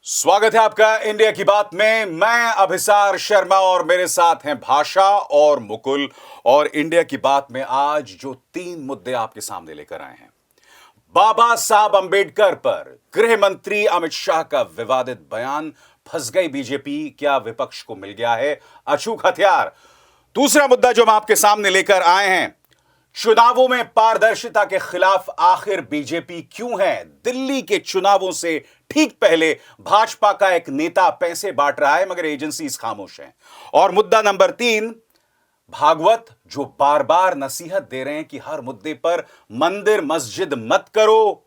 स्वागत है आपका इंडिया की बात में। मैं अभिसार शर्मा और मेरे साथ हैं भाषा और मुकुल। और इंडिया की बात में आज जो 3 मुद्दे आपके सामने लेकर आए हैं। बाबा साहब अंबेडकर पर गृह मंत्री अमित शाह का विवादित बयान, फंस गई बीजेपी, क्या विपक्ष को मिल गया है अचूक हथियार। दूसरा मुद्दा जो हम आपके सामने लेकर आए हैं, चुनावों में पारदर्शिता के खिलाफ आखिर बीजेपी क्यों है। दिल्ली के चुनावों से ठीक पहले भाजपा का एक नेता पैसे बांट रहा है मगर एजेंसीज खामोश हैं। और मुद्दा नंबर 3, भागवत जो बार बार नसीहत दे रहे हैं कि हर मुद्दे पर मंदिर मस्जिद मत करो,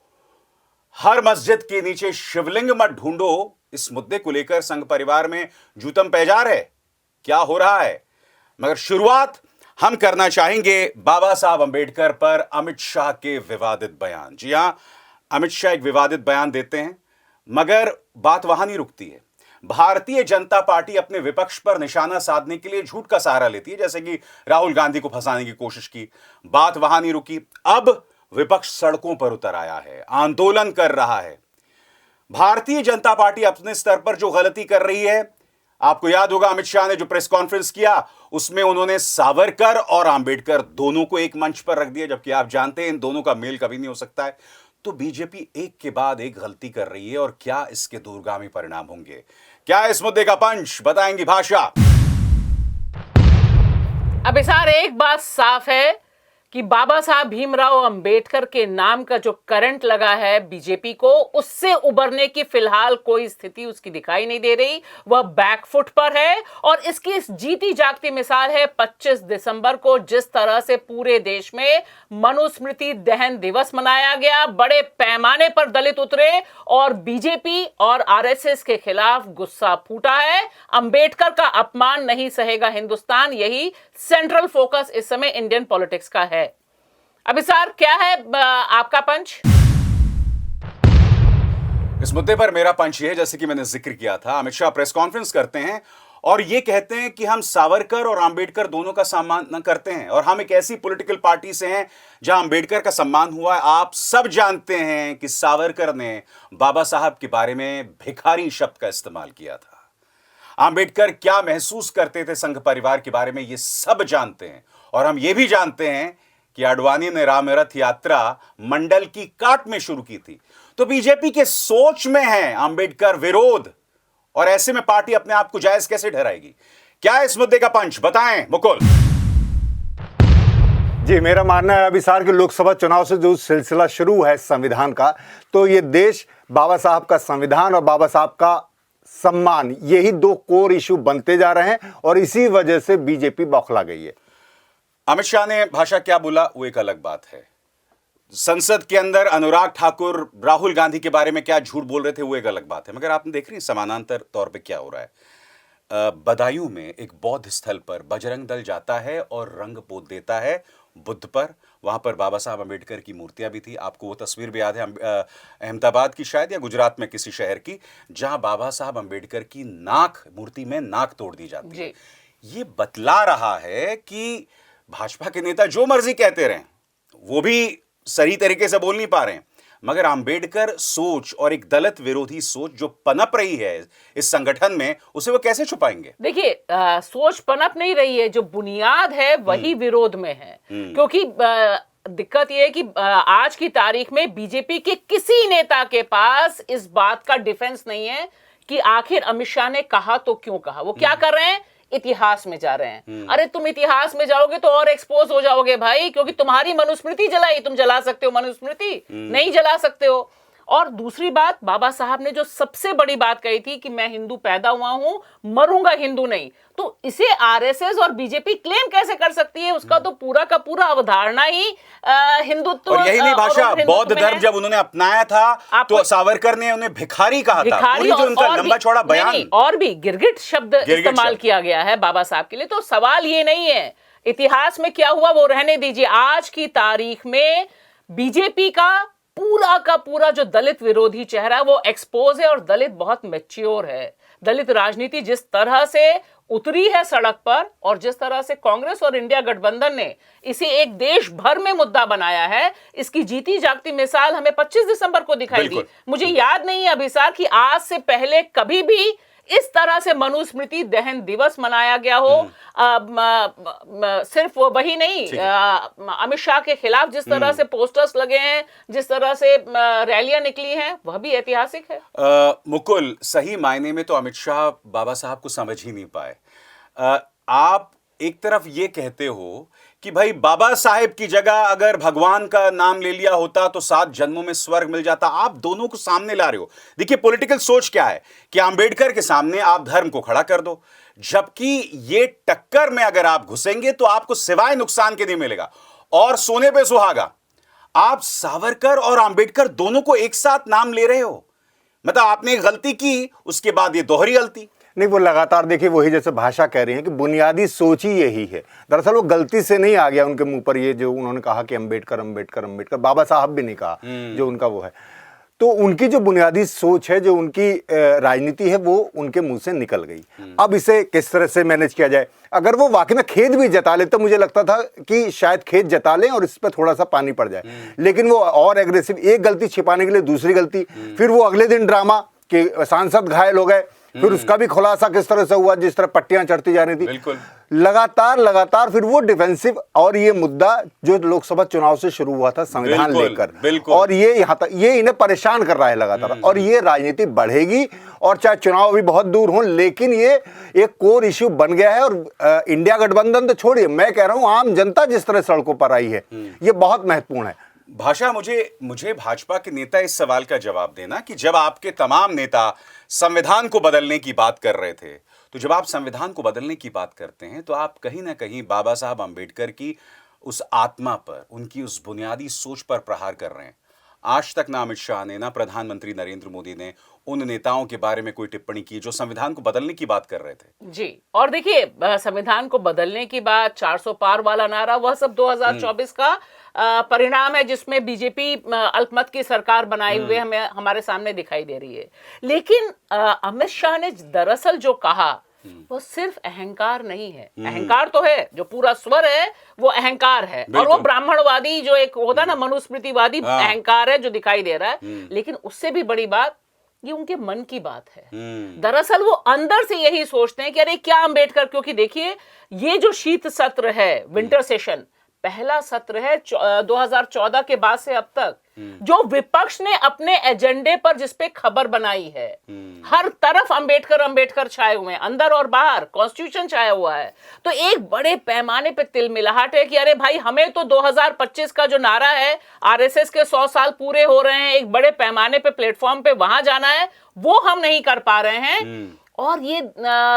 हर मस्जिद के नीचे शिवलिंग मत ढूंढो। इस मुद्दे को लेकर संघ परिवार में जूतम पैजार है, क्या हो रहा है। मगर शुरुआत हम करना चाहेंगे बाबा साहब अंबेडकर पर अमित शाह के विवादित बयान। जी हां, अमित शाह एक विवादित बयान देते हैं मगर बात वहां नहीं रुकती है। भारतीय जनता पार्टी अपने विपक्ष पर निशाना साधने के लिए झूठ का सहारा लेती है, जैसे कि राहुल गांधी को फंसाने की कोशिश की। बात वहां नहीं रुकी, अब विपक्ष सड़कों पर उतर आया है, आंदोलन कर रहा है। भारतीय जनता पार्टी अपने स्तर पर जो गलती कर रही है, आपको याद होगा अमित शाह ने जो प्रेस कॉन्फ्रेंस किया उसमें उन्होंने सावरकर और अंबेडकर दोनों को एक मंच पर रख दिया, जबकि आप जानते हैं इन दोनों का मेल कभी नहीं हो सकता है। तो बीजेपी एक के बाद एक गलती कर रही है और क्या इसके दूरगामी परिणाम होंगे, क्या इस मुद्दे का पंच बताएंगी भाषा। अभिसार, एक बात साफ है कि बाबा साहब भीमराव अंबेडकर के नाम का जो करंट लगा है बीजेपी को, उससे उबरने की फिलहाल कोई स्थिति उसकी दिखाई नहीं दे रही। वह बैकफुट पर है और इसकी जीती जागती मिसाल है 25 दिसंबर को जिस तरह से पूरे देश में मनुस्मृति दहन दिवस मनाया गया, बड़े पैमाने पर दलित उतरे और बीजेपी और आरएसएस के खिलाफ गुस्सा फूटा है। अंबेडकर का अपमान नहीं सहेगा हिंदुस्तान, यही सेंट्रल फोकस इस समय इंडियन पॉलिटिक्स का है। अभिसार, क्या है आपका पंच? इस मुद्दे पर मेरा पंच ये, जैसे कि मैंने जिक्र किया था, अमित शाह प्रेस कॉन्फ्रेंस करते हैं और ये कहते हैं कि हम सावरकर और अंबेडकर दोनों का सम्मान करते हैं और हम एक ऐसी पॉलिटिकल पार्टी से हैं जहां अंबेडकर का सम्मान हुआ है। आप सब जानते हैं कि सावरकर ने बाबा साहब के बारे में भिखारी शब्द का इस्तेमाल किया था। अंबेडकर क्या महसूस करते थे संघ परिवार के बारे में, ये सब जानते हैं। और हम ये भी जानते हैं कि आडवाणी ने रामरथ यात्रा मंडल की काट में शुरू की थी। तो बीजेपी के सोच में है अंबेडकर विरोध, और ऐसे में पार्टी अपने आप को जायज कैसे ठहराएगी। क्या इस मुद्दे का पंच बताएं मुकुल। जी, मेरा मानना है अभिसार के लोकसभा चुनाव से जो सिलसिला शुरू है संविधान का, तो ये देश बाबा साहब का संविधान और बाबा साहब का सम्मान, यही 2 कोर इशू बनते जा रहे हैं और इसी वजह से बीजेपी बौखला गई है। अमित शाह ने भाषा क्या बोला वो एक अलग बात है। संसद के अंदर अनुराग ठाकुर राहुल गांधी के बारे में क्या झूठ बोल रहे थे वो एक अलग बात है। मगर आपने देख रही समानांतर तौर पे क्या हो रहा है। बदायूं में एक बौद्ध स्थल पर बजरंग दल जाता है और रंग पोत देता है बुद्ध पर। वहां पर बाबा साहब अंबेडकर की मूर्तियां भी थी। आपको वो तस्वीर भी याद है अहमदाबाद की शायद या गुजरात में किसी शहर की, जहां बाबा साहब अंबेडकर की मूर्ति में नाक तोड़ दी जाती है। ये बतला रहा है कि भाजपा के नेता जो मर्जी कहते रहे, वो भी सही तरीके से बोल नहीं पा रहे हैं। मगर अंबेडकर सोच और एक दलित विरोधी सोच जो पनप रही है इस संगठन में, उसे वो कैसे छुपाएंगे। देखिए, सोच पनप नहीं रही है, जो बुनियाद है वही विरोध में है। क्योंकि दिक्कत यह है कि आज की तारीख में बीजेपी के किसी नेता के पास इस बात का डिफेंस नहीं है कि आखिर अमित शाह ने कहा तो क्यों कहा। वो क्या कर रहे हैं, इतिहास में जा रहे हैं। अरे तुम इतिहास में जाओगे तो और एक्सपोज हो जाओगे भाई, क्योंकि तुम्हारी मनुस्मृति जलाई। तुम जला सकते हो मनुस्मृति, नहीं जला सकते हो। और दूसरी बात, बाबा साहब ने जो सबसे बड़ी बात कही थी कि मैं हिंदू पैदा हुआ हूं, मरूंगा हिंदू नहीं, तो इसे आरएसएस और बीजेपी क्लेम कैसे कर सकती है। उसका तो पूरा का पूरा अवधारणा ही हिंदुत्व। और यही नहीं भाषा, बौद्ध धर्म जब उन्होंने अपनाया था तो सावरकर ने उन्हें भिखारी कहा था। पूरी जो उनका लंबा चौड़ा बयान, और भी गिरगिट शब्द इस्तेमाल किया गया है बाबा साहब के लिए। तो सवाल ये नहीं है इतिहास में क्या हुआ वो रहने दीजिए। आज की तारीख में बीजेपी का पूरा जो दलित विरोधी चेहरा वो एक्सपोज है और दलित बहुत मैच्योर है। दलित राजनीति जिस तरह से उतरी है सड़क पर, और जिस तरह से कांग्रेस और इंडिया गठबंधन ने इसे एक देश भर में मुद्दा बनाया है, इसकी जीती जागती मिसाल हमें 25 दिसंबर को दिखाई दी। मुझे याद नहीं है अभिसार कि आज से पहले कभी भी इस तरह से मनुस्मृति दहन दिवस मनाया गया हो। सिर्फ वही नहीं, अमित शाह के खिलाफ जिस तरह से पोस्टर्स लगे हैं, जिस तरह से रैलियां निकली हैं, वह भी ऐतिहासिक है। मुकुल, सही मायने में तो अमित शाह बाबा साहब को समझ ही नहीं पाए। आप एक तरफ ये कहते हो कि भाई बाबा साहेब की जगह अगर भगवान का नाम ले लिया होता तो 7 जन्मों में स्वर्ग मिल जाता। आप दोनों को सामने ला रहे हो। देखिए पॉलिटिकल सोच क्या है कि अंबेडकर के सामने आप धर्म को खड़ा कर दो, जबकि ये टक्कर में अगर आप घुसेंगे तो आपको सिवाय नुकसान के नहीं मिलेगा। और सोने पे सुहागा, आप सावरकर और अंबेडकर दोनों को एक साथ नाम ले रहे हो। मतलब आपने एक गलती की, उसके बाद ये दोहरी गलती। नहीं, वो लगातार देखिए वही जैसे भाषा कह रही है कि बुनियादी सोच ही यही है। दरअसल वो गलती से नहीं आ गया उनके मुंह पर ये जो उन्होंने कहा कि अंबेडकर अंबेडकर अंबेडकर, बाबा साहब भी नहीं कहा जो उनका वो है। तो उनकी जो बुनियादी सोच है, जो उनकी राजनीति है, वो उनके मुंह से निकल गई। अब इसे किस तरह से मैनेज किया जाए। अगर वो वाकई में खेद भी जता ले तो मुझे लगता था कि शायद खेद जता लें और इस पर थोड़ा सा पानी पड़ जाए, लेकिन वो और एग्रेसिव, एक गलती छिपाने के लिए दूसरी गलती, फिर वो अगले दिन ड्रामा कि सांसद घायल हो गए, फिर उसका भी खुलासा किस तरह से हुआ, जिस तरह पट्टियां चढ़ती जा रही थी। बिल्कुल। लगातार फिर वो डिफेंसिव, और ये मुद्दा जो लोकसभा चुनाव से शुरू हुआ था संविधान लेकर, और ये यहाँ तक ये इन्हें परेशान कर रहा है लगातार, और ये राजनीति बढ़ेगी। और चाहे चुनाव भी बहुत दूर हो, लेकिन ये एक कोर इश्यू बन गया है। और इंडिया गठबंधन तो छोड़िए, मैं कह रहा हूं आम जनता जिस तरह सड़कों पर आई है, ये बहुत महत्वपूर्ण है। भाषा, मुझे भाजपा के नेता इस सवाल का जवाब देना कि जब आपके तमाम नेता संविधान को बदलने की बात कर रहे थे, तो जब आप संविधान को बदलने की बात करते हैं तो आप कहीं ना कहीं बाबा साहब अंबेडकर की उस आत्मा पर, उनकी उस बुनियादी सोच पर प्रहार कर रहे हैं। आज तक ना अमित शाह ने, ना प्रधानमंत्री नरेंद्र मोदी ने उन नेताओं के बारे में कोई टिप्पणी की जो संविधान को बदलने की बात कर रहे थे। जी, और देखिए संविधान को बदलने की बात, 400 पार वाला नारा, वह सब 2024 का परिणाम है, जिसमें बीजेपी अल्पमत की सरकार बनाए हुए हमें हमारे सामने दिखाई दे रही है। लेकिन अमित शाह ने दरअसल जो कहा वो सिर्फ अहंकार नहीं है। अहंकार तो है, जो पूरा स्वर है वो अहंकार है, और वो ब्राह्मणवादी जो एक होता ना मनुस्मृतिवादी अहंकार है जो दिखाई दे रहा है। लेकिन उससे भी बड़ी बात, ये उनके मन की बात है। दरअसल वो अंदर से यही सोचते हैं कि अरे क्या अंबेडकर, क्योंकि देखिए ये जो शीत सत्र है, विंटर सेशन, पहला सत्र है 2014 के बाद से अब तक, जो विपक्ष ने अपने एजेंडे पर जिस पे खबर बनाई है, हर तरफ अंबेडकर अंबेडकर छाए हुए हैं, अंदर और बाहर कॉन्स्टिट्यूशन छाया हुआ है। तो एक बड़े पैमाने पे तिलमिलाहट है कि अरे भाई हमें तो 2025 का जो नारा है, आरएसएस के 100 साल पूरे हो रहे हैं, एक बड़े पैमाने पे प्लेटफॉर्म पे वहां जाना है, वो हम नहीं कर पा रहे हैं। और ये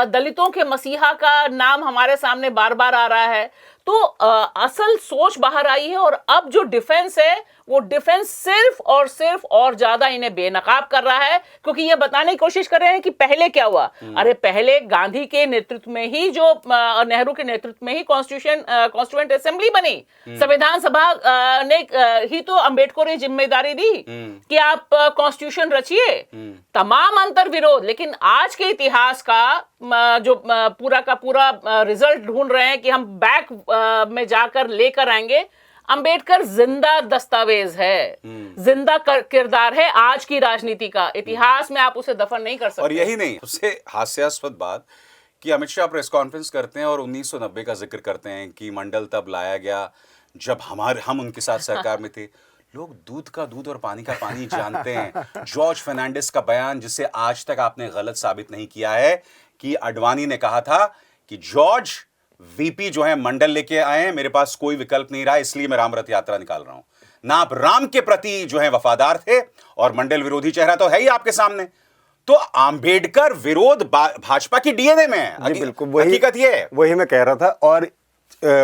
दलितों के मसीहा का नाम हमारे सामने बार बार आ रहा है। तो असल सोच बाहर आई है, और अब जो डिफेंस है वो डिफेंस सिर्फ और ज्यादा इन्हें बेनकाब कर रहा है, क्योंकि ये बताने की कोशिश कर रहे हैं कि पहले क्या हुआ। अरे पहले गांधी के नेतृत्व में ही, जो नेहरू के नेतृत्व में ही कॉन्स्टिट्यूएंट असेंबली बनी, संविधान सभा ने ही तो अम्बेडकर ने जिम्मेदारी दी कि आप कॉन्स्टिट्यूशन रचिए। तमाम अंतर विरोध, लेकिन आज के इतिहास का जो पूरा का पूरा रिजल्ट ढूंढ रहे हैं कि हम बैक में जाकर लेकर आएंगे। अंबेडकर जिंदा दस्तावेज है, जिंदा किरदार है आज की राजनीति का। इतिहास में आप उसे दफन नहीं कर सकते। और यही नहीं, सबसे हास्यास्पद बात कि अमित शाह प्रेस कॉन्फ्रेंस करते हैं और 1990 का जिक्र करते हैं कि मंडल तब लाया गया जब हम उनके साथ सरकार में थे। लोग दूध का दूध और पानी का पानी जानते हैं। जॉर्ज फर्नांडिस का बयान, जिसे आज तक आपने गलत साबित नहीं किया है, कि अडवाणी ने कहा था कि जॉर्ज वीपी जो है मंडल लेके आए हैं, मेरे पास कोई विकल्प नहीं रहा, इसलिए मैं राम रथ यात्रा निकाल रहा हूं। ना आप राम के प्रति जो है वफादार थे, और मंडल विरोधी चेहरा तो है ही आपके सामने। तो अंबेडकर विरोध भाजपा की डीएनए में है। बिल्कुल, हकीकत ये है। वही मैं कह रहा था। और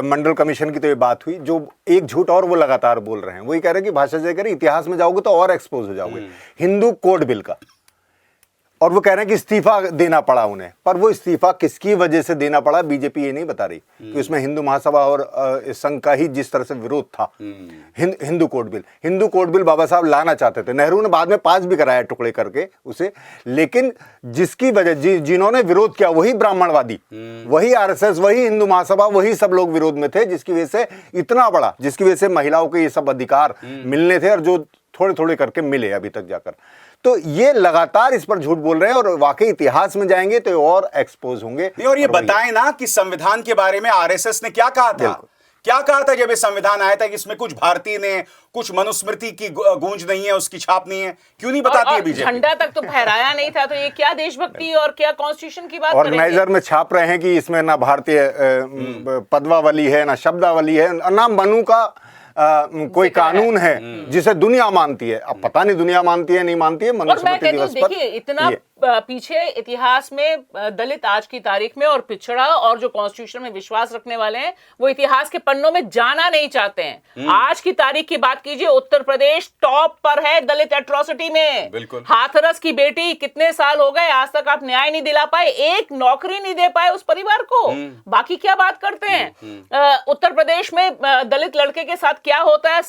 मंडल कमीशन की तो ये बात हुई, जो एक झूठ और वो लगातार बोल रहे हैं, वही कह रहे हैं कि भाषा जय करें, इतिहास में जाओगे तो और एक्सपोज हो जाओगे। हिंदू कोड बिल का और वो कह रहे हैं कि इस्तीफा देना पड़ा उन्हें, पर वो इस्तीफा किसकी वजह से देना पड़ा बीजेपी ये नहीं बता रही कि उसमें हिंदू महासभा और संघ का ही जिस तरह से विरोध था। हिंदू कोड बिल बाबा साहब लाना चाहते थे, नेहरू ने बाद में पास भी कराया टुकड़े करके उसे, लेकिन जिसकी वजह जिन्होंने विरोध किया वही ब्राह्मणवादी, वही आरएसएस, वही हिंदू महासभा, वही सब लोग विरोध में थे, जिसकी वजह से इतना बड़ा, जिसकी वजह से महिलाओं को ये सब अधिकार मिलने थे और जो थोड़े थोड़े करके मिले अभी तक जाकर। तो ये लगातार इस पर झूठ बोल रहे हैं और वाकई इतिहास में जाएंगे तो और एक्सपोज होंगे। और ये बताएं ना कि संविधान के बारे में आरएसएस ने क्या कहा था, क्या कहा था जब ये संविधान आया था कि इसमें कुछ भारतीय ने, कुछ मनुस्मृति की गूंज नहीं है, उसकी छाप नहीं है, क्यों नहीं बताती है बीजेपी? झंडा तक तो फहराया नहीं था, तो ये क्या देशभक्ति और क्या कॉन्स्टिट्यूशन की बात ऑर्गेनाइजर में छाप रहे हैं कि इसमें ना भारतीय पदवावली है, ना शब्दावली है, ना मनु का कोई कानून है जिसे दुनिया मानती है। अब पता नहीं दुनिया मानती है नहीं मानती है। मनुस्मृति दिवस पर देखिए इतना पीछे इतिहास में दलित आज की तारीख में और पिछड़ा और जो कॉन्स्टिट्यूशन में विश्वास रखने वाले हैं वो इतिहास के पन्नों में जाना नहीं चाहते हैं। आज की तारीख की बात कीजिए, उत्तर प्रदेश टॉप पर है दलित एट्रोसिटी में। बिल्कुल। हाथरस की बेटी, कितने साल हो गए आज तक आप न्याय नहीं दिला पाए, एक नौकरी नहीं दे पाए उस परिवार को, बाकी क्या बात करते हैं। उत्तर प्रदेश में दलित लड़के के साथ क्या होता है,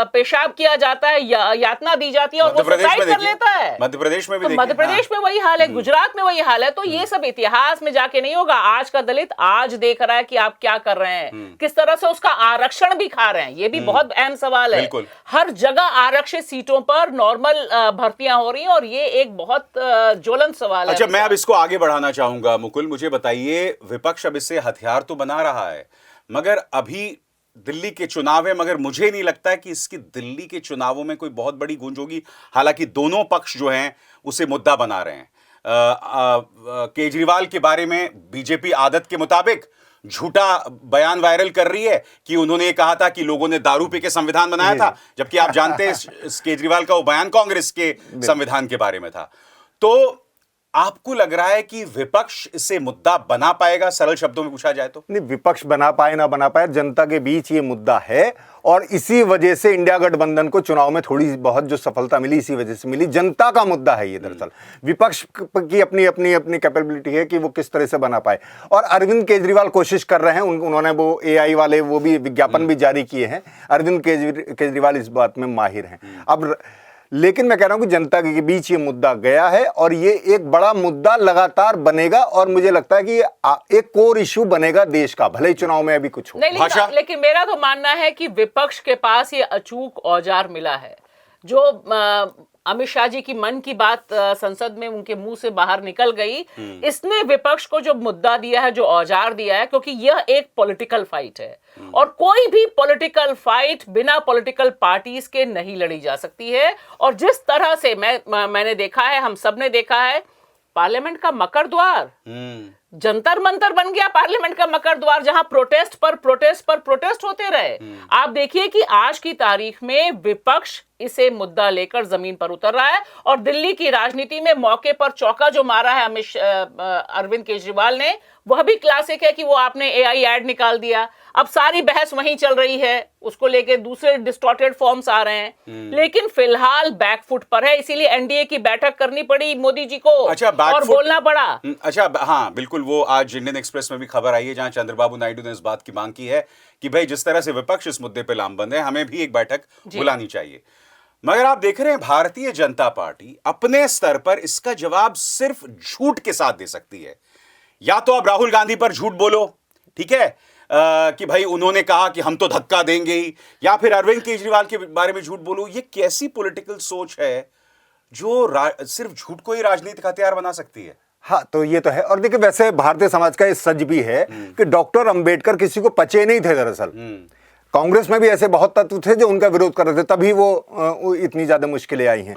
पेशाब किया जाता है, यातना दी जाती है और वो सुसाइड कर लेता है। मध्य प्रदेश में भी, मध्य प्रदेश में वही हाल है, गुजरात में वही हाल है। तो ये सब इतिहास में जाके नहीं होगा। आज का दलित आज देख रहा है कि आप क्या कर रहे हैं, किस तरह से उसका आरक्षण भी खा रहे हैं। ये भी बहुत अहम सवाल है। हर जगह आरक्षित सीटों पर नॉर्मल भर्तियां हो रही हैं और ये एक बहुत ज्वलंत सवाल है। अच्छा, मैं अब इसको आगे बढ़ाना चाहूंगा। मुकुल, मुझे बताइए, विपक्ष अब इससे हथियार तो बना रहा है, मगर अभी दिल्ली के चुनाव है, मगर मुझे नहीं लगता है कि इसकी दिल्ली के चुनावों में कोई बहुत बड़ी गूंज होगी। हालांकि दोनों पक्ष जो हैं उसे मुद्दा बना रहे हैं। केजरीवाल के बारे में बीजेपी आदत के मुताबिक झूठा बयान वायरल कर रही है कि उन्होंने ये कहा था कि लोगों ने दारू पी के संविधान बनाया था, जबकि आप जानते हैं इस केजरीवाल का वो बयान कांग्रेस के संविधान के बारे में था। तो आपको लग रहा है कि विपक्ष इसे मुद्दा बना पाएगा? सरल शब्दों में पूछा जाए तो नहीं, विपक्ष बना पाए ना बना पाए, जनता के बीच ये मुद्दा है और इसी वजह से इंडिया गठबंधन को चुनाव में थोड़ी बहुत जो सफलता मिली इसी वजह से मिली। जनता का मुद्दा है ये। दरअसल विपक्ष की अपनी अपनी अपनी कैपेबिलिटी है कि वो किस तरह से बना पाए। और अरविंद केजरीवाल कोशिश कर रहे हैं, उन्होंने वो AI वाले वो भी विज्ञापन भी जारी किए हैं। अरविंद केजरीवाल इस बात में माहिर हैं। अब लेकिन मैं कह रहा हूं कि जनता के बीच ये मुद्दा गया है और ये एक बड़ा मुद्दा लगातार बनेगा और मुझे लगता है कि ये एक कोर इशू बनेगा देश का, भले ही चुनाव में अभी कुछ हो। नहीं, लेकिन मेरा तो मानना है कि विपक्ष के पास ये अचूक औजार मिला है। जो अमित शाह जी की मन की बात संसद में उनके मुंह से बाहर निकल गई, इसने विपक्ष को जो मुद्दा दिया है, जो औजार दिया है, क्योंकि यह एक पॉलिटिकल फाइट है और कोई भी पॉलिटिकल फाइट बिना पॉलिटिकल पार्टीज के नहीं लड़ी जा सकती है। और जिस तरह से मैंने देखा है, हम सब ने देखा है, पार्लियामेंट का मकर द्वार जंतर मंतर बन गया। पार्लियामेंट का मकर द्वार जहां प्रोटेस्ट पर प्रोटेस्ट होते रहे। आप देखिए कि आज की तारीख में विपक्ष इसे मुद्दा लेकर जमीन पर उतर रहा है और दिल्ली की राजनीति में मौके पर चौका जो मारा है अरविंद केजरीवाल ने, वह भी क्लासिक है कि वो आपने AI ऐड निकाल दिया। अब सारी बहस वहीं चल रही है, उसको लेके दूसरे डिस्टॉर्टेड फॉर्म्स आ रहे हैं, लेकिन फिलहाल बैकफुट पर है। इसीलिए NDA की बैठक करनी पड़ी मोदी जी को। अच्छा, और बोलना पड़ा। अच्छा, हाँ बिल्कुल, वो आज इंडियन एक्सप्रेस में भी खबर आई है जहां चंद्रबाबू नायडू ने इस बात की मांग की है कि भाई जिस तरह से विपक्ष इस मुद्दे पे लामबंद है, हमें भी एक बैठक बुलानी चाहिए। मगर आप देख रहे हैं भारतीय जनता पार्टी अपने स्तर पर इसका जवाब सिर्फ झूठ के साथ दे सकती है। या तो आप राहुल गांधी पर झूठ बोलो, ठीक है, कि भाई उन्होंने कहा कि हम तो धक्का देंगे ही, या फिर अरविंद केजरीवाल के बारे में झूठ बोलो। ये कैसी पॉलिटिकल सोच है जो सिर्फ झूठ को ही राजनीतिक हथियार बना सकती है? हाँ, तो ये तो है। और देखिए, वैसे भारतीय समाज का ये सच भी है कि डॉक्टर अंबेडकर किसी को पचे नहीं थे। दरअसल कांग्रेस में भी ऐसे बहुत तत्व थे जो उनका विरोध कर रहे थे, तभी वो इतनी ज्यादा मुश्किलें आई हैं।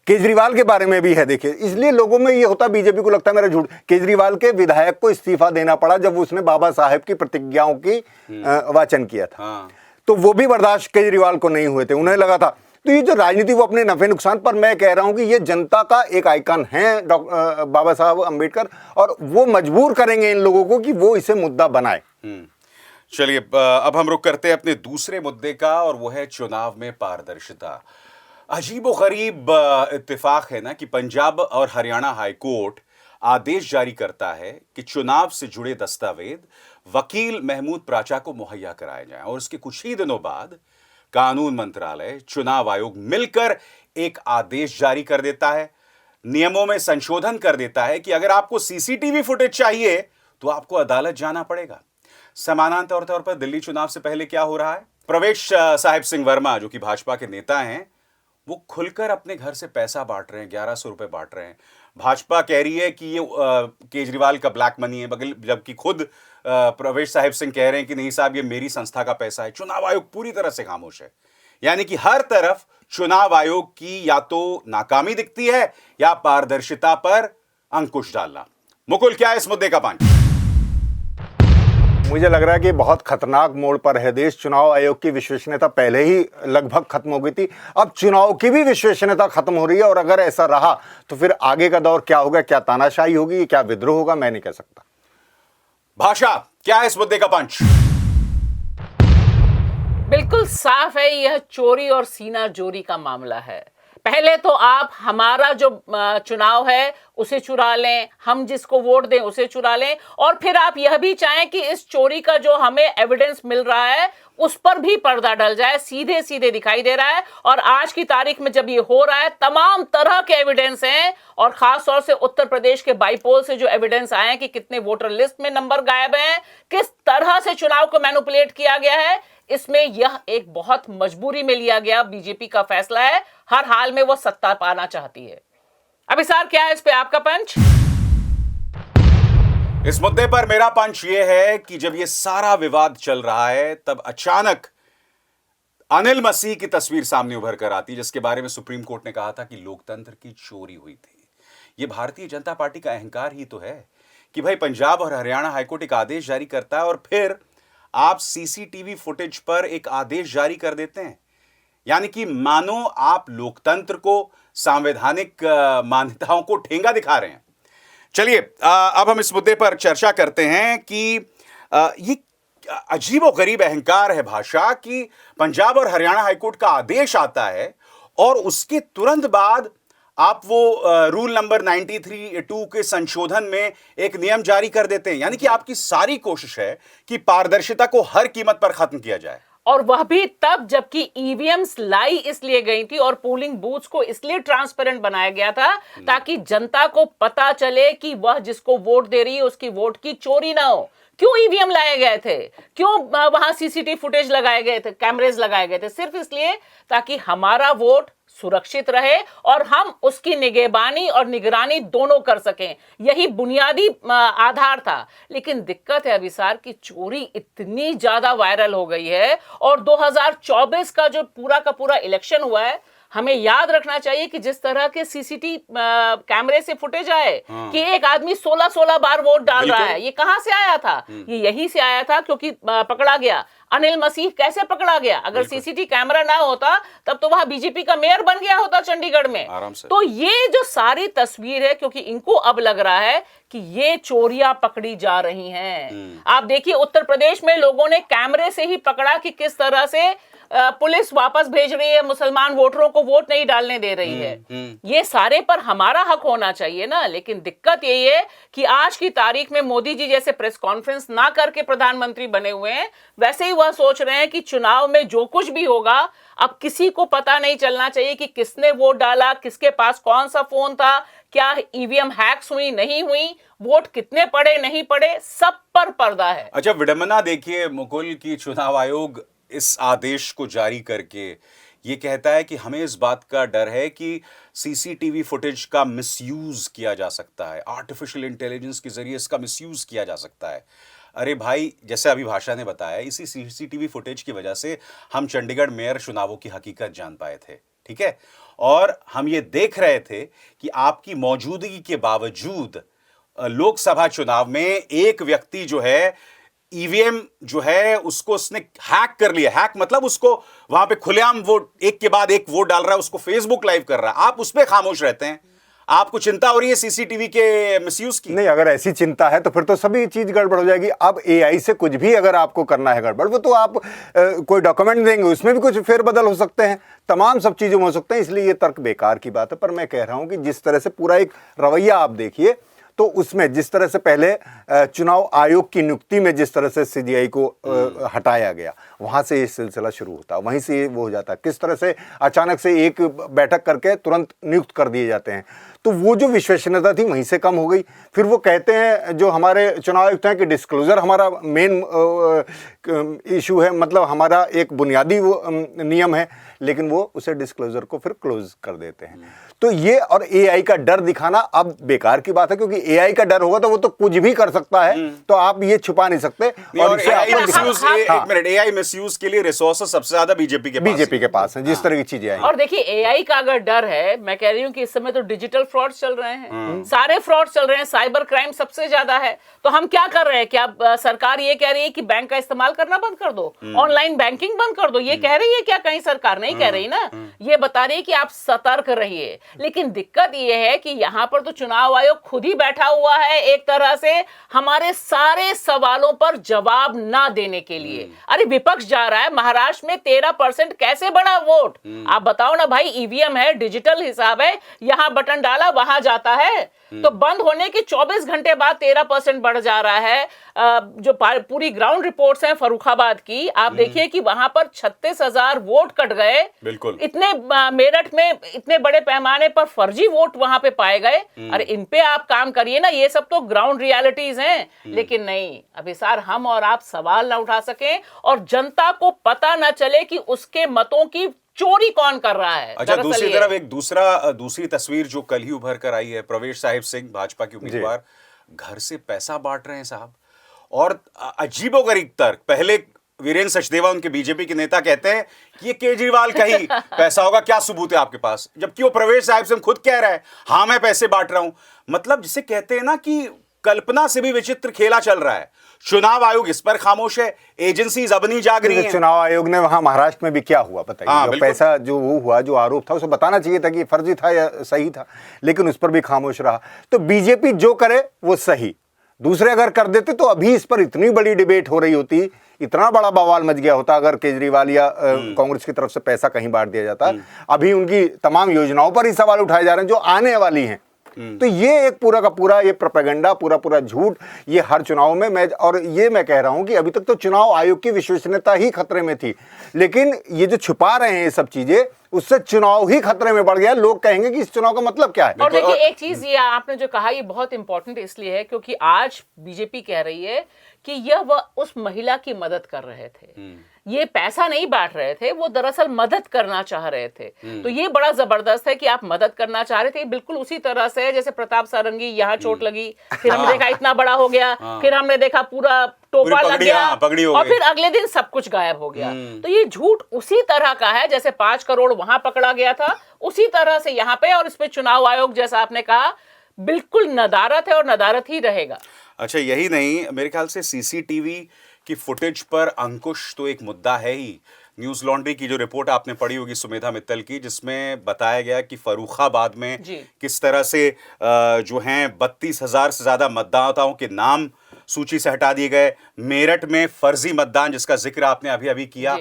केजरीवाल के बारे में भी है। देखिए, इसलिए लोगों में ये होता, बीजेपी को लगता है मेरा झूठ। केजरीवाल के विधायक को इस्तीफा देना पड़ा जब उसने बाबा साहेब की प्रतिज्ञाओं की वाचन किया था। तो वो भी बर्दाश्त केजरीवाल को नहीं हुए थे, उन्हें लगा था। तो ये जो राजनीति वो अपने नफे नुकसान पर, मैं कह रहा हूं कि ये जनता का एक आइकन है बाबा साहब अंबेडकर, और वो मजबूर करेंगे इन लोगों को कि वो इसे मुद्दा बनाए। चलिए, अब हम रुक करते हैं अपने दूसरे मुद्दे का, और वो है चुनाव में पारदर्शिता। अजीबोगरीब इत्तेफाक है ना कि पंजाब और हरियाणा हाई कोर्ट आदेश जारी करता है कि चुनाव से जुड़े दस्तावेज वकील महमूद प्राचा को मुहैया कराए जाएं और उसके कुछ ही दिनों बाद कानून मंत्रालय, चुनाव आयोग मिलकर एक आदेश जारी कर देता है, नियमों में संशोधन कर देता है कि अगर आपको सीसीटीवी फुटेज चाहिए तो आपको अदालत जाना पड़ेगा। समानांतर तौर पर दिल्ली चुनाव से पहले क्या हो रहा है, प्रवेश साहिब सिंह वर्मा जो कि भाजपा के नेता हैं, वो खुलकर अपने घर से पैसा बांट रहे हैं, 1100 रुपए बांट रहे हैं। भाजपा कह रही है कि ये केजरीवाल का ब्लैक मनी है, जबकि खुद प्रवेश साहिब सिंह कह रहे हैं कि नहीं साहब, ये मेरी संस्था का पैसा है। चुनाव आयोग पूरी तरह से खामोश है। यानी कि हर तरफ चुनाव आयोग की या तो नाकामी दिखती है या पारदर्शिता पर अंकुश डालना। मुकुल, क्या है इस मुद्दे का पंच? मुझे लग रहा है कि बहुत खतरनाक मोड़ पर है देश। चुनाव आयोग की विश्वसनीयता पहले ही लगभग खत्म हो गई थी, अब चुनाव की भी विश्वसनीयता खत्म हो रही है। और अगर ऐसा रहा तो फिर आगे का दौर क्या होगा, क्या तानाशाही होगी, क्या विद्रोह होगा, मैं नहीं कह सकता। भाषा, क्या है इस मुद्दे का पंच? बिल्कुल साफ है, यह चोरी और सीना जोरी का मामला है। पहले तो आप हमारा जो चुनाव है उसे चुरा लें, हम जिसको वोट दें उसे चुरा लें, और फिर आप यह भी चाहें कि इस चोरी का जो हमें एविडेंस मिल रहा है उस पर भी पर्दा डल जाए। सीधे सीधे दिखाई दे रहा है। और आज की तारीख में जब ये हो रहा है, तमाम तरह के एविडेंस हैं, और खास तौर से उत्तर प्रदेश के बाईपोल से जो एविडेंस आए हैं कि कितने वोटर लिस्ट में नंबर गायब हैं, किस तरह से चुनाव को मैनिपुलेट किया गया है, इसमें यह एक बहुत मजबूरी में लिया गया बीजेपी का फैसला है। हर हाल में वो सत्ता पाना चाहती है। अभिसार, क्या है इस पे आपका पंच? इस मुद्दे पर मेरा पंच यह है कि जब यह सारा विवाद चल रहा है तब अचानक अनिल मसीह की तस्वीर सामने उभर कर आती, जिसके बारे में सुप्रीम कोर्ट ने कहा था कि लोकतंत्र की चोरी हुई थी। यह भारतीय जनता पार्टी का अहंकार ही तो है कि भाई पंजाब और हरियाणा हाईकोर्ट एक आदेश जारी करता है और फिर आप सीसीटीवी फुटेज पर एक आदेश जारी कर देते हैं। यानी कि मानो आप लोकतंत्र को, संवैधानिक मान्यताओं को ठेंगा दिखा रहे हैं। चलिए अब हम इस मुद्दे पर चर्चा करते हैं कि ये अजीबोगरीब अहंकार है भाषा कि पंजाब और हरियाणा हाईकोर्ट का आदेश आता है और उसके तुरंत बाद आप वो रूल नंबर 93(2) के संशोधन में एक नियम जारी कर देते हैं। यानी कि आपकी सारी कोशिश है कि पारदर्शिता को हर कीमत पर खत्म किया जाए, और वह भी तब जबकि ईवीएम्स लाई इसलिए गई थी और पोलिंग बूथ्स को इसलिए ट्रांसपेरेंट बनाया गया था ताकि जनता को पता चले कि वह जिसको वोट दे रही है उसकी वोट की चोरी ना हो। क्यों ईवीएम लाए गए थे, क्यों वहां सीसीटीवी फुटेज लगाए गए थे, कैमरेज लगाए गए थे? सिर्फ इसलिए ताकि हमारा वोट सुरक्षित रहे और हम उसकी निगहबानी और निगरानी दोनों कर सकें। यही बुनियादी आधार था। लेकिन दिक्कत है अभिसार की चोरी इतनी ज्यादा वायरल हो गई है, और 2024 का जो पूरा का पूरा इलेक्शन हुआ है, हमें याद रखना चाहिए कि जिस तरह के सीसीटीवी कैमरे से फुटेज आए कि एक आदमी 16-16 बार वोट डाल रहा है, ये कहां से आया था? ये यहीं से आया था क्योंकि पकड़ा गया। अनिल मसीह कैसे पकड़ा गया? अगर सीसीटीवी कैमरा ना होता तब तो वहां बीजेपी का मेयर बन गया होता चंडीगढ़ में आराम से। तो ये जो सारी तस्वीर है, क्योंकि इनको अब लग रहा है कि ये चोरियां पकड़ी जा रही हैं। आप देखिए उत्तर प्रदेश में लोगों ने कैमरे से ही पकड़ा कि किस तरह से पुलिस वापस भेज रही है, मुसलमान वोटरों को वोट नहीं डालने दे रही है। ये सारे पर हमारा हक होना चाहिए ना। लेकिन दिक्कत यही है कि आज की तारीख में मोदी जी जैसे प्रेस कॉन्फ्रेंस ना करके प्रधानमंत्री बने हुए हैं, वैसे ही वह सोच रहे हैं कि चुनाव में जो कुछ भी होगा अब किसी को पता नहीं चलना चाहिए कि किसने वोट डाला, किसके पास कौन सा फोन था, क्या ईवीएम हैक्स हुई नहीं हुई, वोट कितने पड़े नहीं पड़े, सब पर पर्दा है। अच्छा, विडंबना देखिए मुकुल की चुनाव आयोग इस आदेश को जारी करके ये कहता है कि हमें इस बात का डर है कि सीसीटीवी फुटेज का मिसयूज किया जा सकता है, आर्टिफिशियल इंटेलिजेंस के जरिए इसका मिसयूज किया जा सकता है। अरे भाई, जैसे अभी भाषा ने बताया, इसी सीसीटीवी फुटेज की वजह से हम चंडीगढ़ मेयर चुनावों की हकीकत जान पाए थे, ठीक है? और हम ये देख रहे थे कि आपकी मौजूदगी के बावजूद लोकसभा चुनाव में एक व्यक्ति जो है ईवीएम जो है उसको उसने हैक कर लिया। हैक मतलब उसको वहां पे खुलेआम वोट एक के बाद एक वोट डाल रहा है, उसको फेसबुक लाइव कर रहा है। आप उस पर खामोश रहते हैं। आपको चिंता हो रही है सीसीटीवी के मिसयूज की? नहीं, अगर ऐसी चिंता है तो फिर तो सभी चीज गड़बड़ हो जाएगी। अब एआई से कुछ भी अगर आपको करना है गड़बड़, वो तो आप कोई डॉक्यूमेंट देंगे, उसमें भी कुछ फेरबदल हो सकते हैं, तमाम सब चीजों में हो सकते हैं, इसलिए ये तर्क बेकार की बात है। पर मैं कह रहा हूं कि जिस तरह से पूरा एक रवैया आप देखिए, तो उसमें जिस तरह से पहले चुनाव आयोग की नियुक्ति में जिस तरह से सीजीआई को हटाया गया, वहां से ये सिलसिला शुरू होता, वहीं से वो हो जाता, किस तरह से अचानक से एक बैठक करके तुरंत नियुक्त कर दिए जाते हैं, तो वो जो विश्वसनीयता थी वहीं से कम हो गई। फिर वो कहते हैं जो हमारे चुनाव आयुक्त हैं कि डिस्क्लोजर हमारा मेन इशू है, मतलब हमारा एक बुनियादी वो नियम है, लेकिन वो उसे डिस्क्लोजर को फिर क्लोज कर देते हैं। तो ये और एआई का डर दिखाना अब बेकार की बात है, क्योंकि एआई का डर होगा तो वो तो कुछ भी कर सकता है, तो आप ये छुपा नहीं सकते। और एक मिनट, एआई मिसयूज के लिए रिसोर्सेस सबसे ज्यादा बीजेपी के पास है, जिस तरह की चीजें आई। और देखिए एआई का अगर डर है, मैं कह रही हूं कि इस समय तो डिजिटल फ्रॉड चल रहे हैं, सारे फ्रॉड चल रहे हैं, साइबर क्राइम सबसे ज्यादा है, तो हम क्या कर रहे हैं? क्या सरकार ये कह रही है कि बैंक का इस्तेमाल करना बंद कर दो, ऑनलाइन बैंकिंग बंद कर दो, ये कह रही है क्या? कहीं सरकार नहीं कह रही ना, ये बता रही है कि आप सतर्क रहिए। लेकिन दिक्कत ये है कि यहां पर तो चुनाव आयोग खुद ही बैठा हुआ है एक तरह से हमारे सारे सवालों पर जवाब ना देने के लिए। अरे विपक्ष जा रहा है, महाराष्ट्र में 13% कैसे बढ़ा वोट? आप बताओ ना भाई, ईवीएम है, डिजिटल हिसाब है, यहां बटन डाला वहां जाता है, तो बंद होने के 24 घंटे बाद 13% बढ़ जा रहा है। जो पूरी ग्राउंड रिपोर्ट्स हैं फर्रुखाबाद की, आप देखिए कि वहां पर 36,000 वोट कट गए। बिल्कुल। इतने मेरठ में इतने बड़े पैमाने पर फर्जी वोट वहां पे पाए गए। अरे इन पे आप काम करिए ना, ये सब तो ग्राउंड रियलिटीज हैं। लेकिन नहीं, अभिसार, हम और आप सवाल ना उठा सकें और जनता को पता ना चले कि उसके मतों की चोरी कौन कर रहा है। अच्छा, दूसरी तरफ एक दूसरी तस्वीर जो कल ही उभर कर आई है, प्रवेश साहिब सिंह भाजपा के उम्मीदवार घर से पैसा बांट रहे हैं साहब, और अजीबोगरीब तर्क। पहले वीरेंद्र सचदेवा उनके बीजेपी के नेता कहते हैं कि ये केजरीवाल का ही पैसा होगा, क्या सबूत है आपके पास? जबकि वो प्रवेश साहिब सिंह खुद कह रहा है हाँ मैं पैसे बांट रहा हूं। मतलब जिसे कहते हैं ना कि कल्पना से भी विचित्र खेला चल रहा है। चुनाव आयोग इस पर खामोश है, एजेंसीज अब नहीं जाग रही हैं। चुनाव आयोग ने वहां महाराष्ट्र में भी क्या हुआ बताइए? जो पैसा जो वो हुआ, जो आरोप था, उसे बताना चाहिए था कि फर्जी था या सही था, लेकिन उस पर भी खामोश रहा। तो बीजेपी जो करे वो सही, दूसरे अगर कर देते तो अभी इस पर इतनी बड़ी डिबेट हो रही होती, इतना बड़ा बवाल मच गया होता अगर केजरीवाल या कांग्रेस की तरफ से पैसा कहीं बांट दिया जाता। अभी उनकी तमाम योजनाओं पर ही सवाल उठाए जा रहे हैं जो आने वाली हैं। तो ये एक पूरा का पूरा ये प्रोपेगेंडा, पूरा झूठ, ये हर चुनाव में मैं कह रहा हूं कि अभी तक तो चुनाव आयोग की विश्वसनीयता ही खतरे में थी, लेकिन ये जो छुपा रहे हैं ये सब चीजें, उससे चुनाव ही खतरे में पड़ गया। लोग कहेंगे कि इस चुनाव का मतलब क्या है। और देखिए एक चीज ये आपने जो कहा ये बहुत इंपॉर्टेंट इसलिए है क्योंकि आज बीजेपी कह रही है कि यह वह उस महिला की मदद कर रहे थे, ये पैसा नहीं बांट रहे थे, वो दरअसल मदद करना चाह रहे थे। तो ये बड़ा जबरदस्त है कि आप मदद करना चाह रहे थे। बिल्कुल उसी तरह से जैसे प्रताप सारंगी, यहाँ चोट लगी, फिर हमने देखा इतना बड़ा हो गया, फिर हमने देखा पूरा टोपा लग गया, और फिर अगले दिन सब कुछ गायब हो गया। तो ये झूठ उसी तरह का है, जैसे 5 करोड़ वहां पकड़ा गया था, उसी तरह से यहाँ पे, और इसमें चुनाव आयोग जैसा आपने कहा बिल्कुल नदारत है और नदारत ही रहेगा। अच्छा, यही नहीं, मेरे ख्याल से सीसीटीवी की फुटेज पर अंकुश तो एक मुद्दा है ही। न्यूज लॉन्ड्री की जो रिपोर्ट आपने पढ़ी होगी सुमेधा मित्तल की, जिसमें बताया गया कि फर्रुखाबाद में किस तरह से जो हैं 32,000 से ज्यादा मतदाताओं के नाम सूची से हटा दिए गए। मेरठ में फर्जी मतदान जिसका जिक्र आपने अभी अभी किया,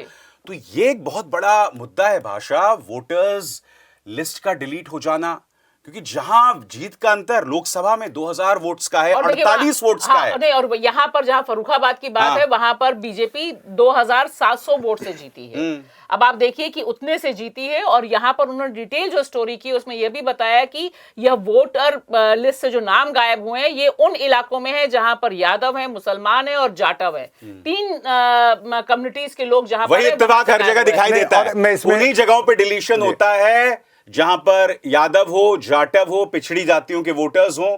तो ये एक बहुत बड़ा मुद्दा है भाषा, वोटर्स लिस्ट का डिलीट हो जाना, क्योंकि जहां जीत का अंतर लोकसभा में 2000 वोट्स का है, 48 वोट्स का है। नहीं, और यहाँ पर जहां फर्रुखाबाद की बात है, वहां पर बीजेपी 2700 वोट से जीती है। अब आप देखिए कि उतने से जीती है, और यहाँ पर उन्होंने डिटेल जो स्टोरी की उसमें यह भी बताया कि यह वोटर लिस्ट से जो नाम गायब हुए हैं ये उन इलाकों में है जहां पर यादव है, मुसलमान है और जाटव है। 3 कम्युनिटीज के लोग जहां पर, वही इत्तेफाक हर जगह दिखाई देता है। उन्हीं जगहों पर डिलीशन होता है जहां पर यादव हो, जाटव हो, पिछड़ी जातियों के वोटर्स हो।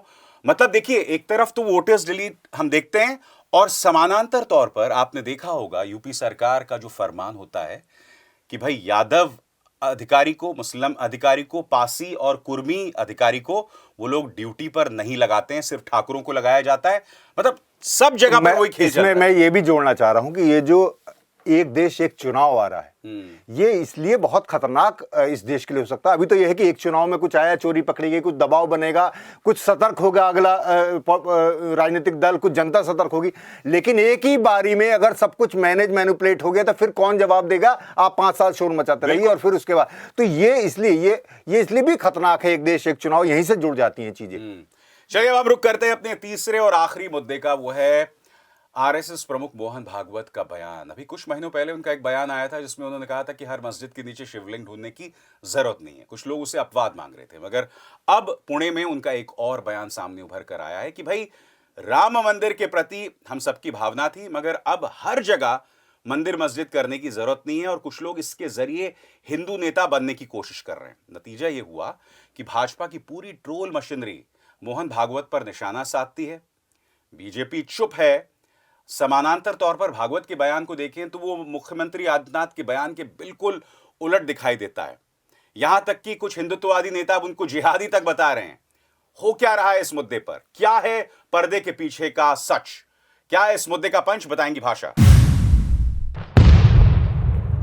मतलब देखिए, एक तरफ तो वोटर्स डिलीट हम देखते हैं, और समानांतर तौर पर आपने देखा होगा यूपी सरकार का जो फरमान होता है कि भाई यादव अधिकारी को, मुस्लिम अधिकारी को, पासी और कुर्मी अधिकारी को वो लोग ड्यूटी पर नहीं लगाते हैं, सिर्फ ठाकुरों को लगाया जाता है। मतलब सब जगह पर वही खेल चलता है। मैं ये भी जोड़ना चाह रहा हूं कि ये जो एक देश एक चुनाव आ रहा है, ये इसलिए बहुत खतरनाक इस देश के लिए हो सकता है। अभी तो यह है कि एक चुनाव में कुछ आया, चोरी पकड़ी गई, कुछ दबाव बनेगा, कुछ सतर्क होगा अगला राजनीतिक दल, कुछ जनता सतर्क होगी। लेकिन एक ही बारी में अगर सब कुछ मैनिपुलेट हो गया तो फिर कौन जवाब देगा? आप 5 साल शोर मचाते रहिए और फिर उसके बाद तो ये इसलिए भी खतरनाक है। एक देश एक चुनाव, यहीं से जुड़ जाती हैं चीजें। चलिए अब हम रुक करते हैं अपने तीसरे और आखिरी मुद्दे का, वो है आरएसएस प्रमुख मोहन भागवत का बयान। अभी कुछ महीनों पहले उनका एक बयान आया था जिसमें उन्होंने कहा था कि हर मस्जिद के नीचे शिवलिंग ढूंढने की जरूरत नहीं है। कुछ लोग उसे अपवाद मांग रहे थे, मगर अब पुणे में उनका एक और बयान सामने उभर कर आया है कि भाई राम मंदिर के प्रति हम सबकी भावना थी, मगर अब हर जगह मंदिर मस्जिद करने की जरूरत नहीं है और कुछ लोग इसके जरिए हिंदू नेता बनने की कोशिश कर रहे हैं। नतीजा यह हुआ कि भाजपा की पूरी ट्रोल मशीनरी मोहन भागवत पर निशाना साधती है। बीजेपी चुप है। समानांतर तौर पर भागवत के बयान को देखें तो वो मुख्यमंत्री आदित्यनाथ के बयान के बिल्कुल उलट दिखाई देता है। यहां तक कि कुछ हिंदुत्ववादी नेता उनको जिहादी तक बता रहे हैं। हो क्या रहा है इस मुद्दे पर? क्या है पर्दे के पीछे का सच? क्या है इस मुद्दे का पंच? बताएंगी भाषा।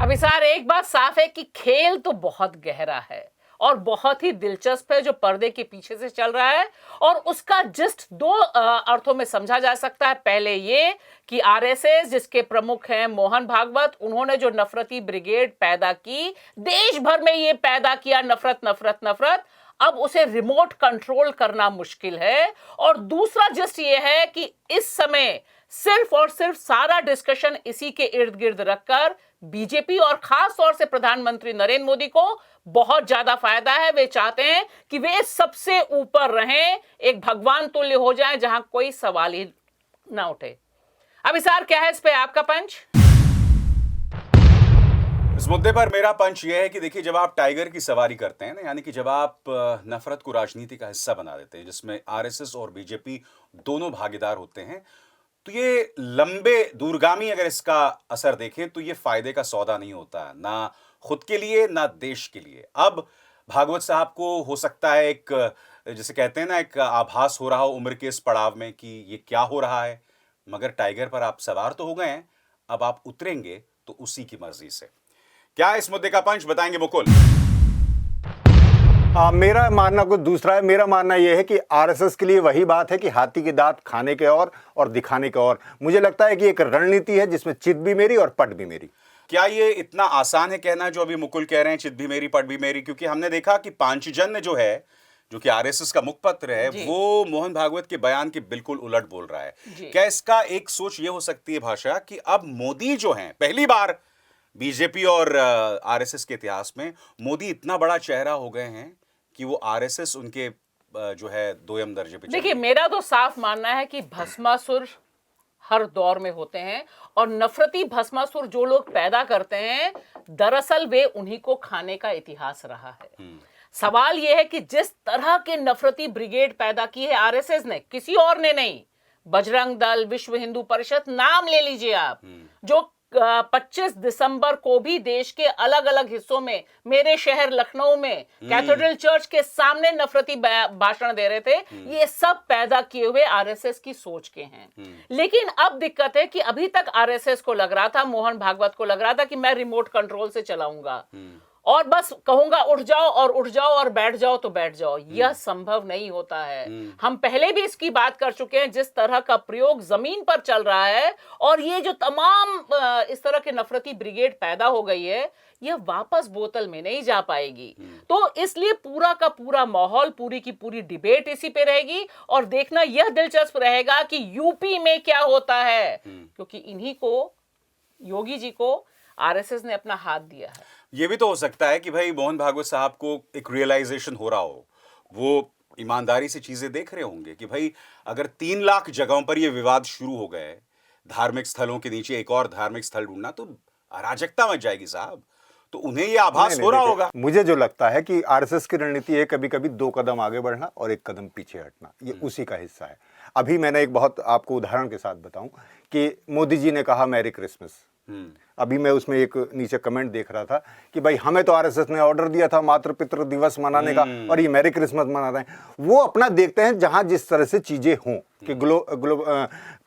अभिसार, एक बात साफ है कि खेल तो बहुत गहरा है और बहुत ही दिलचस्प है जो पर्दे के पीछे से चल रहा है, और उसका जस्ट 2 अर्थों में समझा जा सकता है। पहले ये कि आरएसएस जिसके प्रमुख हैं मोहन भागवत, उन्होंने जो नफरती ब्रिगेड पैदा की, देश भर में ये पैदा किया नफरत नफरत नफरत, अब उसे रिमोट कंट्रोल करना मुश्किल है। और दूसरा जस्ट ये है कि इस समय सिर्फ और सिर्फ सारा डिस्कशन इसी के इर्द गिर्द रखकर बीजेपी और खास तौर से प्रधानमंत्री नरेंद्र मोदी को बहुत ज्यादा फायदा है। वे चाहते हैं कि वे सबसे ऊपर रहें, एक भगवान तुल्य हो जाएं जहां कोई सवाल ही ना उठे। अब इसार, क्या है इस पे आपका पंच? इस मुद्दे पर मेरा पंच यह है कि देखिए, जब आप टाइगर की सवारी करते हैं ना, यानी कि जब आप नफरत को राजनीति का हिस्सा बना देते हैं जिसमें आरएसएस और बीजेपी दोनों भागीदार होते हैं, तो ये लंबे दूरगामी अगर इसका असर देखें तो ये फायदे का सौदा नहीं होता, ना खुद के लिए ना देश के लिए। अब भागवत साहब को हो सकता है एक, जिसे कहते हैं ना, एक आभास हो रहा हो उम्र के इस पड़ाव में कि ये क्या हो रहा है, मगर टाइगर पर आप सवार तो हो गए हैं, अब आप उतरेंगे तो उसी की मर्जी से। क्या है इस मुद्दे का पंच? बताएंगे मुकुल। मेरा मानना कुछ दूसरा है। मेरा मानना यह है कि आरएसएस के लिए वही बात है कि हाथी के दांत खाने के और दिखाने के और। मुझे लगता है कि एक रणनीति है जिसमें चित भी मेरी और पट भी मेरी। क्या ये इतना आसान है कहना जो अभी मुकुल कह रहे हैं, चित भी मेरी पट भी मेरी? क्योंकि हमने देखा कि पांचजन्य जो है, जो कि आरएसएस का मुखपत्र है, वो मोहन भागवत के बयान के बिल्कुल उलट बोल रहा है। क्या इसका एक सोच ये हो सकती है भाषा कि अब मोदी जो हैं, पहली बार बीजेपी और आरएसएस के इतिहास में मोदी इतना बड़ा चेहरा हो गए हैं कि वो आरएसएस उनके जो है दोयम दर्जे पे? देखिए, मेरा तो साफ मानना है कि भस्मासुर हर दौर में होते हैं और नफरती भस्मासुर जो लोग पैदा करते हैं, दरअसल वे उन्हीं को खाने का इतिहास रहा है। सवाल यह है कि जिस तरह के नफरती ब्रिगेड पैदा की है आरएसएस ने, किसी और ने नहीं, बजरंग दल, विश्व हिंदू परिषद, नाम ले लीजिए आप, जो 25 दिसंबर को भी देश के अलग अलग हिस्सों में, मेरे शहर लखनऊ में कैथेड्रल चर्च के सामने नफरती भाषण दे रहे थे, ये सब पैदा किए हुए आरएसएस की सोच के हैं। लेकिन अब दिक्कत है कि अभी तक आरएसएस को लग रहा था, मोहन भागवत को लग रहा था कि मैं रिमोट कंट्रोल से चलाऊंगा और बस कहूंगा उठ जाओ और बैठ जाओ तो बैठ जाओ। यह संभव नहीं होता है। हम पहले भी इसकी बात कर चुके हैं, जिस तरह का प्रयोग जमीन पर चल रहा है और ये जो तमाम इस तरह के नफरती ब्रिगेड पैदा हो गई है, यह वापस बोतल में नहीं जा पाएगी। तो इसलिए पूरा का पूरा माहौल, पूरी की पूरी डिबेट इसी पे रहेगी और देखना यह दिलचस्प रहेगा कि यूपी में क्या होता है, क्योंकि इन्हीं को, योगी जी को आरएसएस ने अपना हाथ दिया है। ये भी तो हो सकता है कि भाई मोहन भागवत साहब को एक रियलाइजेशन हो रहा हो, वो ईमानदारी से चीजें देख रहे होंगे कि भाई अगर 3 लाख जगहों पर ये विवाद शुरू हो गए, धार्मिक स्थलों के नीचे एक और धार्मिक स्थल ढूंढना, तो अराजकता मच जाएगी साहब। तो उन्हें ये आभास हो रहा होगा। मुझे जो लगता है कि आरएसएस की रणनीति है कभी कभी 2 कदम आगे बढ़ना और 1 कदम पीछे हटना, ये उसी का हिस्सा है। अभी मैंने एक बहुत आपको उदाहरण के साथ बताऊं कि मोदी जी ने कहा मैरी क्रिसमस, अभी मैं उसमें एक नीचे कमेंट देख रहा था कि भाई हमें तो आरएसएस ने ऑर्डर दिया था मातृ पितृ दिवस मनाने का और ये मैरी क्रिसमस मना रहे हैं। वो अपना देखते हैं जहां जिस तरह से चीजें हों कि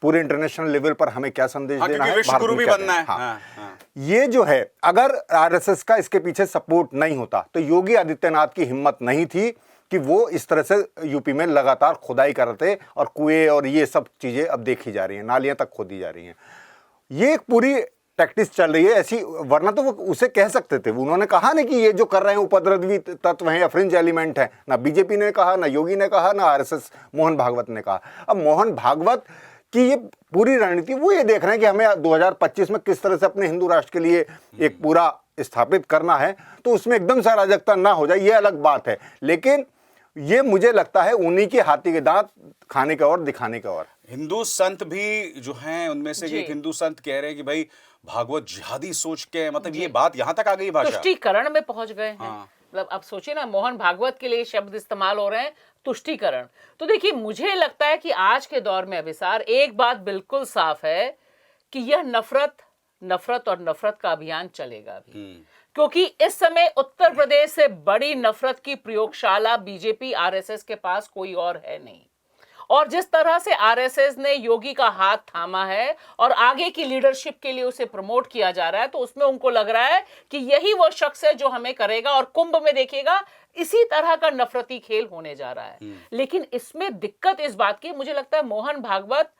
पूरे इंटरनेशनल लेवल पर हमें क्या संदेश देना है, विश्व गुरु भी बनना है। हाँ। ये जो है, अगर आरएसएस का इसके पीछे सपोर्ट नहीं होता तो योगी आदित्यनाथ की हिम्मत नहीं थी कि वो इस तरह से यूपी में लगातार खुदाई करते और कुएं और ये सब चीजें अब देखी जा रही हैं, नालियां तक खोदी जा रही हैं। ये एक पूरी टैक्टिस चल रही है ऐसी, वरना तो वो उसे कह सकते थे। उन्होंने कहा नहीं कि ये जो कर रहे हैं उपद्रवी तत्व हैं या फ्रिंज एलिमेंट है, ना बीजेपी ने कहा, ना योगी ने कहा, ना आरएसएस मोहन भागवत ने कहा। अब मोहन भागवत की ये पूरी रणनीति, वो ये देख रहे हैं कि हमें 2025 में किस तरह से अपने हिंदू राष्ट्र के लिए एक पूरा स्थापित करना है, तो उसमें एकदम से अराजकता ना हो जाए, ये अलग बात है। लेकिन ये मुझे लगता है उन्हीं के हाथी के दांत खाने का और दिखाने का। और हिंदू संत भी जो हैं उनमें से एक हिंदू संत कह रहे हैं कि भाई भागवत जिहादी सोच के, मतलब ये बात यहां तक आ गई भाषा, तुष्टीकरण में पहुंच गए हैं। मतलब अब सोचिए ना, मोहन भागवत के लिए शब्द इस्तेमाल हो रहे हैं, तुष्टीकरण। तो देखिए, मुझे लगता है कि आज के दौर में अभिसार एक बात बिल्कुल साफ है कि यह नफरत और नफरत का अभियान चलेगा भी, क्योंकि इस समय उत्तर प्रदेश से बड़ी नफरत की प्रयोगशाला बीजेपी आरएसएस के पास कोई और है नहीं। और जिस तरह से आरएसएस ने योगी का हाथ थामा है और आगे की लीडरशिप के लिए उसे प्रमोट किया जा रहा है, तो उसमें उनको लग रहा है कि यही वो शख्स है जो हमें करेगा। और कुंभ में देखिएगा इसी तरह का नफरती खेल होने जा रहा है। लेकिन इसमें दिक्कत इस बात की, मुझे लगता है मोहन भागवत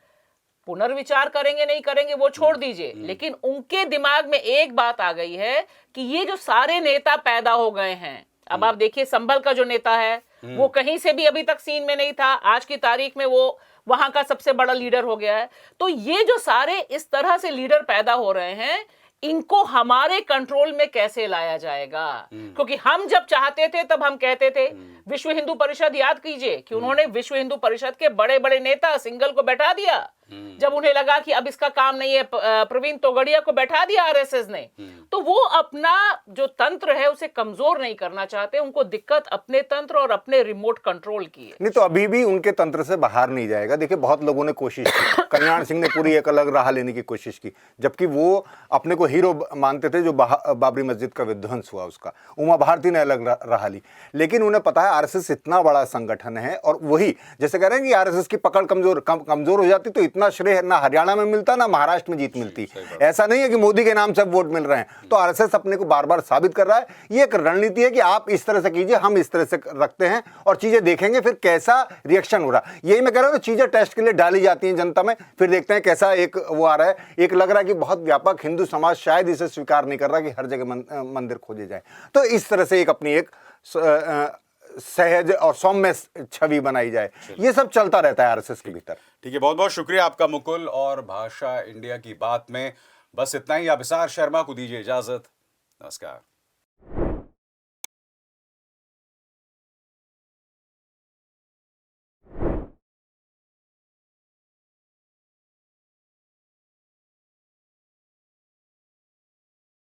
पुनर्विचार करेंगे नहीं करेंगे वो छोड़ दीजिए, लेकिन उनके दिमाग में एक बात आ गई है कि ये जो सारे नेता पैदा हो गए हैं, अब आप देखिए संभल का जो नेता है वो कहीं से भी अभी तक सीन में नहीं था, आज की तारीख में वो वहां का सबसे बड़ा लीडर हो गया है। तो ये जो सारे इस तरह से लीडर पैदा हो रहे हैं, इनको हमारे कंट्रोल में कैसे लाया जाएगा? क्योंकि हम जब चाहते थे तब हम कहते थे, विश्व हिंदू परिषद याद कीजिए कि उन्होंने विश्व हिंदू परिषद के बड़े बड़े नेता सिंघल को बैठा दिया। जब उन्हें लगा कि अब इसका काम नहीं है, प्रवीण तोगड़िया को बैठा दिया आरएसएस ने। तो वो अपना जो तंत्र है उसे कमजोर नहीं करना चाहते, उनको दिक्कत अपने तंत्र और अपने रिमोट कंट्रोल की है। नहीं तो अभी भी उनके तंत्र से बाहर नहीं जाएगा। देखिए, बहुत लोगों ने कोशिश की, कल्याण सिंह ने पूरी एक अलग राह लेने की कोशिश की, जबकि वो अपने को हीरो मानते थे जो बाबरी मस्जिद का विध्वंस हुआ उसका। उमा भारती ने अलग राह ली, लेकिन उन्हें पता है आरएसएस इतना बड़ा संगठन है, और वही जैसे कह रहे हैं कि आरएसएस की पकड़ कमजोर हो जाती तो इतना श्रेय ना हरियाणा में मिलता ना महाराष्ट्र में जीत मिलती। ऐसा नहीं है कि मोदी के नाम से वोट मिल रहे हैं। तो आरएसएस अपने को बार बार साबित कर रहा है। ये एक रणनीति है कि आप इस तरह से कीजिए, हम इस तरह से रखते हैं और चीजें देखेंगे फिर कैसा रिएक्शन हो रहा है। यही मैं कह रहा हूँ, चीजें टेस्ट के लिए डाली जाती हैं जनता में, फिर देखते हैं कैसा एक वो आ रहा है। एक लग रहा है कि बहुत व्यापक हिंदू समाज शायद इसे स्वीकार नहीं कर रहा कि हर जगह मंदिर खोजे जाए। तो इस तरह से एक अपनी एक सहज और सौम्य छवि बनाई जाए। ये सब चलता रहता है आरएसएस के भीतर। ठीक है, बहुत बहुत शुक्रिया आपका मुकुल। और भाषा इंडिया की बात में बस इतना ही। अभिसार शर्मा को दीजिए इजाजत। नमस्कार।